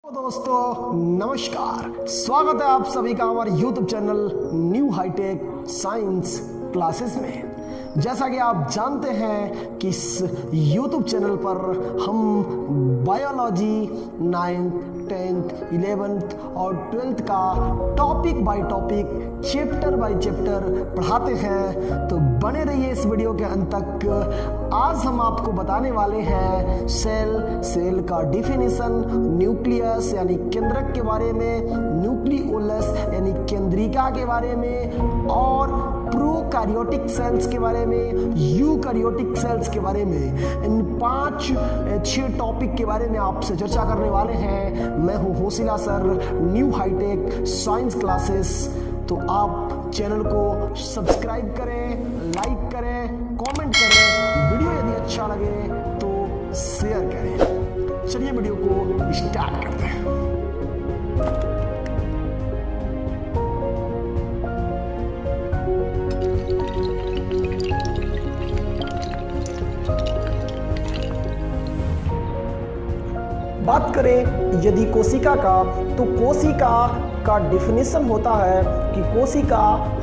दोस्तों नमस्कार, स्वागत है आप सभी का हमारे YouTube channel New hi tech science Classes में। जैसा कि आप जानते हैं कि इस YouTube चैनल पर हम बायोलॉजी 9th, 10th, 11th और 12th का topic by topic, chapter by chapter पढ़ाते हैं। तो बने रहिए इस वीडियो के अंत तक। आज हम आपको बताने वाले हैं सेल का डिफिनीशन, न्यूक्लियस यानी केंद्रक के बारे में, न्यूक्लियोलस यानी केंद्रिका के बारे में, और प्रोकैरियोटिक सेल्स के बारे में, यूकैरियोटिक सेल्स के बारे में। इन 5-6 टॉपिक के बारे में आपसे चर्चा करने वाले हैं। मैं हूं Hosila sir, new hi tech science classes. तो आप चैनल को सब्सक्राइब करें, लाइक करें, कमेंट करें, वीडियो यदि अच्छा लगे तो शेयर करें। चलिए वीडियो को स्टार्ट करते हैं। बात करें यदि कोशिका का, तो कोशिका का डिफिनीशन होता है कि कोशिका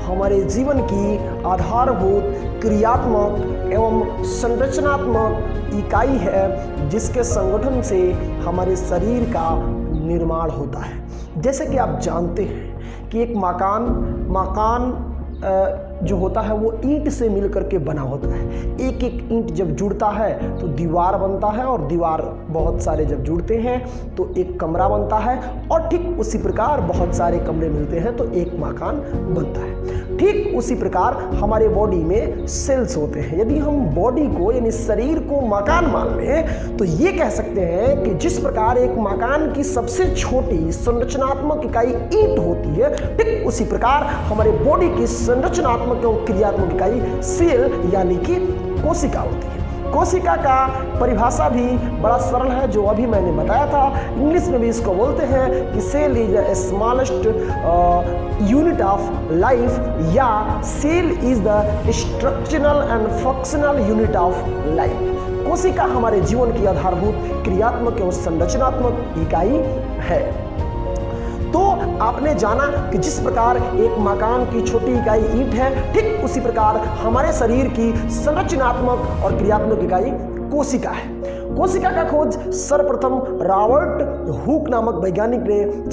हमारे जीवन की आधारभूत क्रियात्मक एवं संरचनात्मक इकाई है, जिसके संगठन से हमारे शरीर का निर्माण होता है। जैसे कि आप जानते हैं कि एक मकान जो होता है वो ईंट से मिलकर के बना होता है। एक एक ईंट जब जुड़ता है तो दीवार बनता है, और दीवार बहुत सारे जब जुड़ते हैं तो एक कमरा बनता है, और ठीक उसी प्रकार बहुत सारे कमरे मिलते हैं तो एक मकान बनता है। ठीक उसी प्रकार हमारे बॉडी में सेल्स होते हैं। यदि हम बॉडी को यानी शरीर को मकान मान लें तो ये कह सकते हैं कि जिस प्रकार एक मकान की सबसे छोटी संरचनात्मक इकाई ईंट होती है, ठीक उसी प्रकार हमारे बॉडी की संरचनात्मक एवं क्रियात्मक इकाई सेल यानी कि कोशिका होती है। कोशिका का परिभाषा भी बड़ा सरल है, जो अभी मैंने बताया था। इंग्लिश में भी इसको बोलते हैं कि cell is the smallest unit of life, या cell is the structural and functional unit of life. कोशिका हमारे जीवन की आधारभूत क्रियात्मक एवं संरचनात्मक इकाई है। तो आपने जाना कि जिस प्रकार एक मकान की छोटी इकाई ईंट है, ठीक उसी प्रकार हमारे शरीर की संरचनात्मक और क्रियात्मक इकाई कोशिका है। कोशिका का खोज सर्वप्रथम रॉबर्ट हुक नामक वैज्ञानिक ने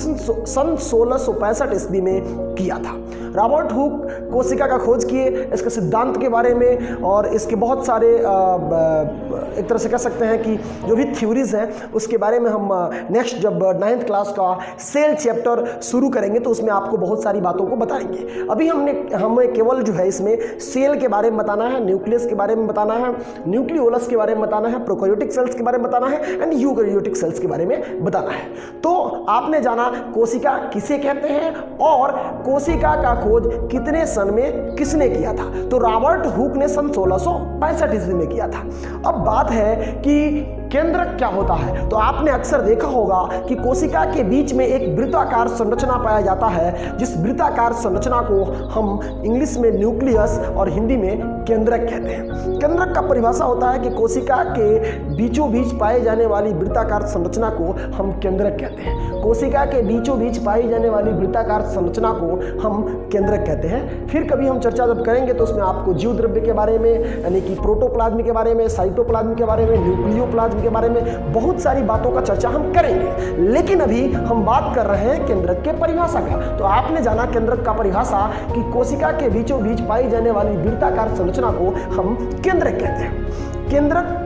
सन 1665 ईस्वी में किया था। रॉबर्ट हुक कोशिका का खोज किए, इसके सिद्धांत के बारे में और इसके बहुत सारे एक तरह से कह सकते हैं कि जो भी थ्योरीज हैं उसके बारे में हम नेक्स्ट जब 9th क्लास का सेल चैप्टर शुरू करेंगे तो उसमें आपको बहुत सारी बातों को बताएंगे। अभी हमें केवल जो है इसमें सेल के बारे में बताना है, न्यूक्लियस के बारे में बताना है, न्यूक्लियोलस के बारे में बताना है, प्रोकैरियोटिक सेल्स के बारे में बताना है, एंड यूकैरियोटिक सेल्स के बारे में बताना है। तो आपने जाना कोशिका किसे कहते हैं और कोशिका का खोज कितने सन में किसने किया था। तो रॉबर्ट हुक ने सन 1665 ईस्वी में किया था। अब बात है कि केंद्रक क्या होता है। तो आपने अक्सर देखा होगा कि कोशिका के बीच में एक वृत्ताकार संरचना पाया जाता है, जिस वृत्ताकार संरचना को हम इंग्लिश में न्यूक्लियस और हिंदी में केंद्रक कहते हैं। केंद्रक का परिभाषा होता है कि कोशिका के बीचों बीच पाए जाने वाली वृत्ताकार संरचना को हम केंद्रक कहते हैं। कोशिका के बीचों बीच पाई जाने वाली वृत्ताकार संरचना को हम केंद्रक कहते हैं। फिर कभी हम चर्चा जब करेंगे तो उसमें आपको जीव द्रव्य के बारे में, यानी कि प्रोटोप्लाज्म के बारे में, साइटोप्लाज्म के बारे में, न्यूक्लियोप्लाज्म के बारे में बहुत सारी बातों का चर्चा हम करेंगे। लेकिन अभी हम बात कर रहे हैं केंद्रक के परिभाषा का। तो आपने जाना केंद्रक का परिभाषा कि कोशिका के बीचों बीच पाई जाने वाली वृत्ताकार संरचना को हम केंद्रक कहते हैं। केंद्रक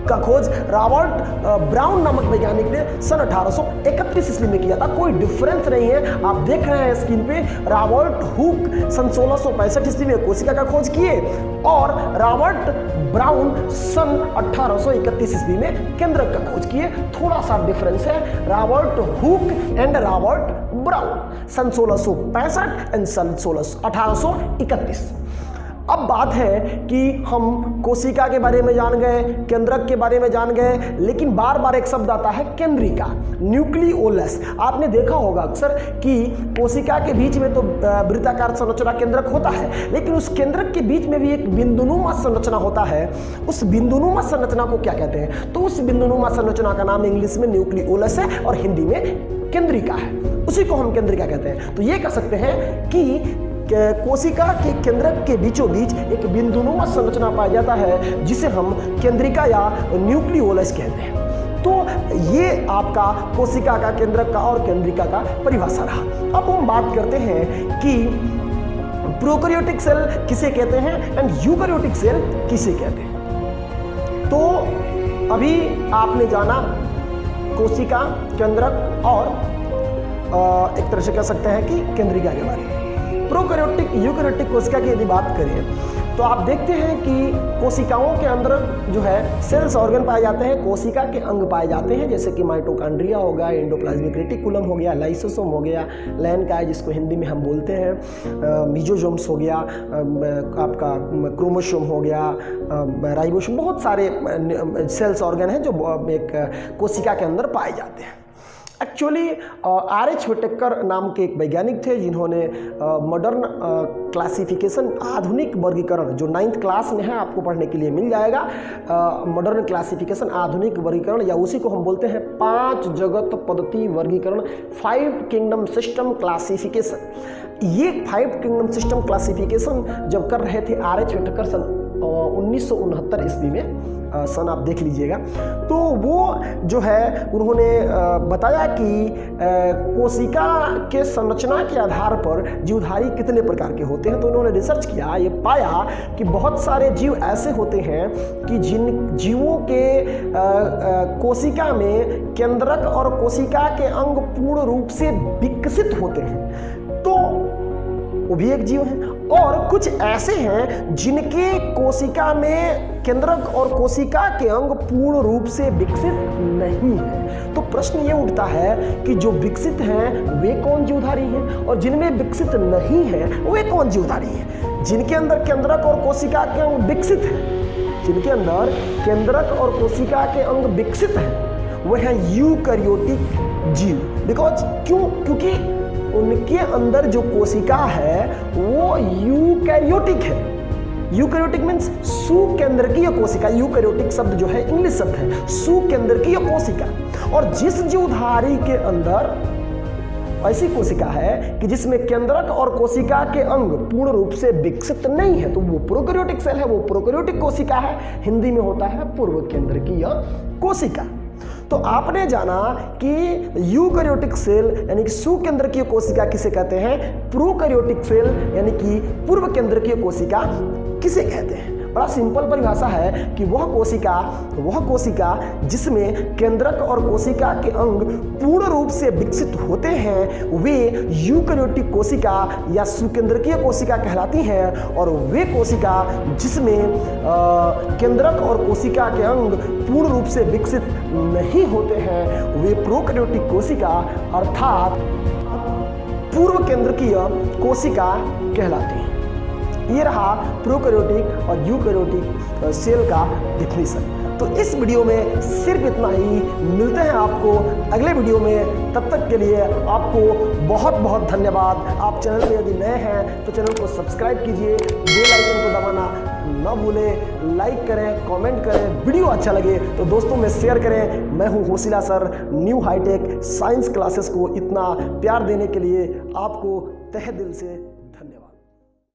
का खोज रॉबर्ट ब्राउन नामक वैज्ञानिक ने सन 1831 ईस्वी में किया था। कोई डिफरेंस नहीं है, आप देख रहे हैं स्क्रीन पे। रॉबर्ट हुक सन 1665 ईस्वी में कोशिका का खोज किए और रॉबर्ट ब्राउन सन 1831 ईस्वी में केंद्रक का खोज किए। थोड़ा सा डिफरेंस है, Robert Hooke and Robert Brown सन 1665 एंड सन 1831। अब बात है कि हम कोशिका के बारे में जान गए, केंद्रक के बारे में जान गए, लेकिन बार बार एक शब्द आता है केंद्रिका, न्यूक्लियोलस। आपने देखा होगा अक्सर कि कोशिका के बीच में तो वृत्ताकार संरचना केंद्रक होता है, लेकिन उस केंद्रक के बीच में भी एक बिंदुनुमा संरचना होता है। उस बिंदुनुमा संरचना को क्या कहते हैं? तो उस बिंदुनुमा संरचना का नाम इंग्लिश में न्यूक्लियोलस है और हिंदी में केंद्रिका है, उसी को हम केंद्रिका कहते हैं। तो ये कह सकते हैं कि कोशिका के केंद्रक के बीचों बीच एक बिंदुनुमा संरचना पाया जाता है जिसे हम केंद्रिका या न्यूक्लियोलस कहते हैं। तो ये आपका कोशिका का, केंद्रक का और केंद्रिका का परिभाषा रहा। अब हम बात करते हैं कि प्रोकैरियोटिक सेल किसे कहते हैं एंड यूकैरियोटिक सेल किसे कहते हैं। तो अभी आपने जाना कोशिका, केंद्रक और एक तरह से कह सकते हैं कि केंद्रिका के बारे में। प्रोकैरियोटिक, यूकैरियोटिक कोशिका की यदि बात करें तो आप देखते हैं कि कोशिकाओं के अंदर जो है सेल्स ऑर्गन पाए जाते हैं, कोशिका के अंग पाए जाते हैं, जैसे कि माइटोकॉन्ड्रिया हो गया, एंडोप्लाज्मिक रेटिकुलम हो गया, लाइसोसोम हो गया, लैनकाय जिसको हिंदी में हम बोलते हैं, मीजोजोम्स हो गया, आपका क्रोमोसोम हो गया, राइबोसोम, बहुत सारे सेल्स ऑर्गन हैं जो एक कोशिका के अंदर पाए जाते हैं। Actually RH. व्हिटेकर नाम के एक वैज्ञानिक थे जिन्होंने मॉडर्न क्लासिफिकेशन, आधुनिक वर्गीकरण, जो 9th क्लास में है आपको पढ़ने के लिए मिल जाएगा, मॉडर्न क्लासिफिकेशन, आधुनिक वर्गीकरण, या उसी को हम बोलते हैं 5 जगत पद्धति वर्गीकरण, 5 किंगडम सिस्टम क्लासिफिकेशन। ये 5 किंगडम सिस्टम क्लासिफिकेशन जब कर रहे थे आर.एच. व्हिटेकर सन 1969 ईस्वी में, सन आप देख लीजिएगा, तो वो जो है उन्होंने बताया कि कोशिका के संरचना के आधार पर जीवधारी कितने प्रकार के होते हैं। तो उन्होंने रिसर्च किया, ये पाया कि बहुत सारे जीव ऐसे होते हैं कि जिन जीवों के कोशिका में केंद्रक और कोशिका के अंग पूर्ण रूप से विकसित होते हैं, तो वो भी एक जीव है। और कुछ ऐसे हैं जिनके कोशिका में केंद्रक और कोशिका के अंग पूर्ण रूप से विकसित नहीं है। तो प्रश्न ये उठता है कि जो विकसित हैं वे कौन जीवधारी हैं और जिनमें विकसित नहीं है वे कौन जीवधारी हैं। जिनके अंदर केंद्रक और कोशिका के अंग विकसित हैं, जिनके अंदर केंद्रक और कोशिका के अंग विकसित हैं, वह है यूकैरियोटिक जीव। बिकॉज क्योंकि उनके अंदर जो कोशिका है वो यूकैरियोटिक है। यूकैरियोटिक मीन्स सुकेंद्रकीय कोशिका। यूकैरियोटिक शब्द जो है इंग्लिश शब्द है, सुकेंद्रकीय कोशिका। और जिस जीवधारी के अंदर ऐसी कोशिका है कि जिसमें केंद्रक और कोशिका के अंग पूर्ण रूप से विकसित नहीं है, तो वो प्रोकैरियोटिक सेल है, वो प्रोकैरियोटिक कोशिका है। हिंदी में होता है पूर्व केंद्रकीय कोशिका। तो आपने जाना कि यूकैरियोटिक सेल यानी कि सुकेंद्रकीय कोशिका किसे कहते हैं, प्रोकैरियोटिक सेल यानी कि पूर्व केंद्रकीय कोशिका किसे कहते हैं। बड़ा सिंपल परिभाषा है कि वह कोशिका जिसमें केंद्रक और कोशिका के अंग पूर्ण रूप से विकसित होते हैं वे यूकैरियोटिक कोशिका या सुकेंद्रकीय कोशिका कहलाती हैं। और वे कोशिका जिसमें केंद्रक और कोशिका के अंग पूर्ण रूप से विकसित नहीं होते हैं वे प्रोकैरियोटिक कोशिका अर्थात पूर्व केंद्रकीय कोशिका कहलाती हैं। ये रहा प्रोकैरियोटिक और यूकैरियोटिक सेल का डिफिनीशन। तो इस वीडियो में सिर्फ इतना ही। मिलते हैं आपको अगले वीडियो में, तब तक के लिए आपको बहुत बहुत धन्यवाद। आप चैनल पे यदि नए हैं तो चैनल को सब्सक्राइब कीजिए, बेल आइकन को दबाना न भूलें, लाइक करें, कमेंट करें, वीडियो अच्छा लगे तो दोस्तों में शेयर करें। मैं हूं Hoshila sir. New hi tech science classes को इतना प्यार देने के लिए आपको तहे दिल से